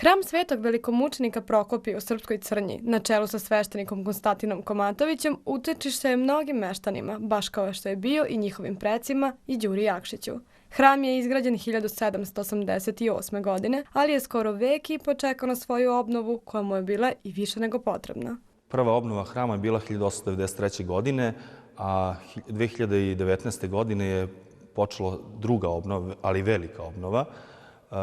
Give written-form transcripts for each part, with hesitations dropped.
Hram svetog velikomučenika Prokopija u Srpskoj Crnji, na čelu sa sveštenikom Konstantinom Komatovićem, utečište je mnogim meštanima, baš kao što je bio i njihovim precima i Đuri Jakšiću. Hram je izgrađen 1788. godine, ali je skoro vek i počekao na svoju obnovu, koja mu je bila i više nego potrebna. Prva obnova hrama je bila 1893. godine, a 2019. godine je počela druga obnova, ali velika obnova.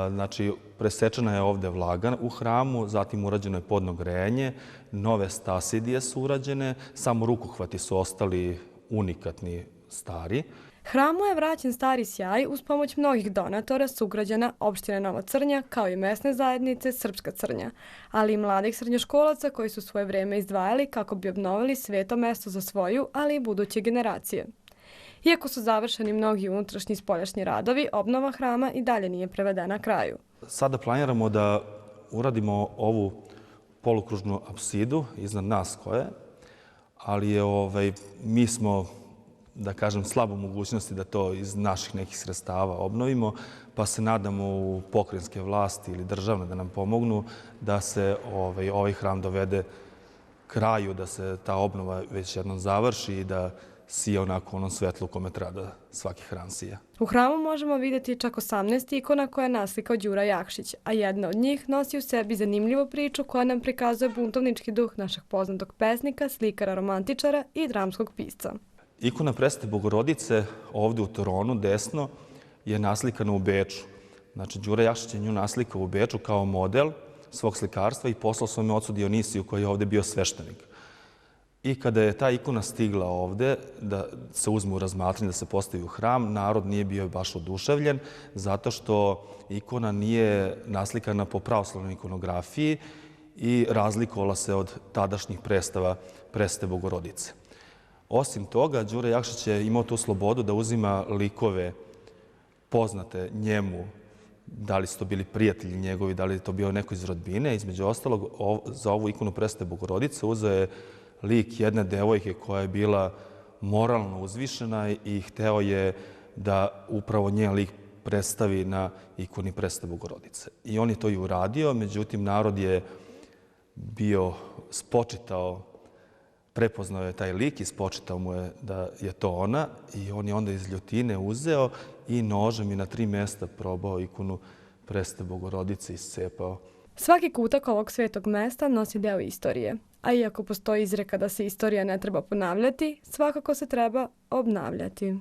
Znači, presečena je ovde vlaga u hramu, zatim urađeno je podno grejanje, nove stasidije su urađene, samo rukohvati su ostali unikatni, stari. Hramu je vraćen stari sjaj uz pomoć mnogih donatora sugrađana opštine Nova Crnja, kao i mesne zajednice Srpska Crnja, ali i mladih srednjoškolaca koji su svoje vreme izdvajali kako bi obnovili sveto mesto za svoju, ali i buduće generacije. Iako su završeni mnogi unutrašnji i spoljašnji radovi, obnova hrama i dalje nije prevedena kraju. Sada planiramo da uradimo ovu polukružnu apsidu iznad nas koje, ali mi smo, da kažem, slabo mogućnosti da to iz naših nekih sredstava obnovimo, pa se nadamo u pokrajinske vlasti ili državne da nam pomognu da se ovaj hram dovede kraju, da se ta obnova već jednom završi i da sije onako onom svetlu u kome treba da svaki hram sija. U hramu možemo vidjeti čak 18 ikona koje je naslikao Đura Jakšić, a jedna od njih nosi u sebi zanimljivu priču koja nam prikazuje buntovnički duh našeg poznatog pesnika, slikara, romantičara i dramskog pisca. Ikona Presvete Bogorodice ovde u Toronu, desno, je naslikana u Beču. Znači, Đura Jakšić je nju naslikao u Beču kao model svog slikarstva i poslao svome ocu Dionisiju koji je ovde bio sveštenik. I kada je ta ikona stigla ovde, da se uzme u razmatranje, da se postavi u hram, narod nije bio baš oduševljen, zato što ikona nije naslikana po pravoslavnoj ikonografiji i razlikovala se od tadašnjih predstava Presvete Bogorodice. Osim toga, Đura Jakšić je imao tu slobodu da uzima likove poznate njemu, da li su to bili prijatelji njegovi, da li je to bio neko iz rodbine. Između ostalog, za ovu ikonu Presvete Bogorodice uzeo je lik jedne devojke koja je bila moralno uzvišena i hteo je da upravo njen lik predstavi na ikoni Presvete Bogorodice. I on je to i uradio, međutim, narod je bio spočitao, prepoznao je taj lik i spočitao mu je da je to ona i on je onda iz ljutine uzeo i nožem i na 3 mesta probao ikonu Presvete Bogorodice i iscepao. Svaki kutak ovog svetog mesta nosi deo istorije, a iako postoji izreka da se istorija ne treba ponavljati, svakako se treba obnavljati.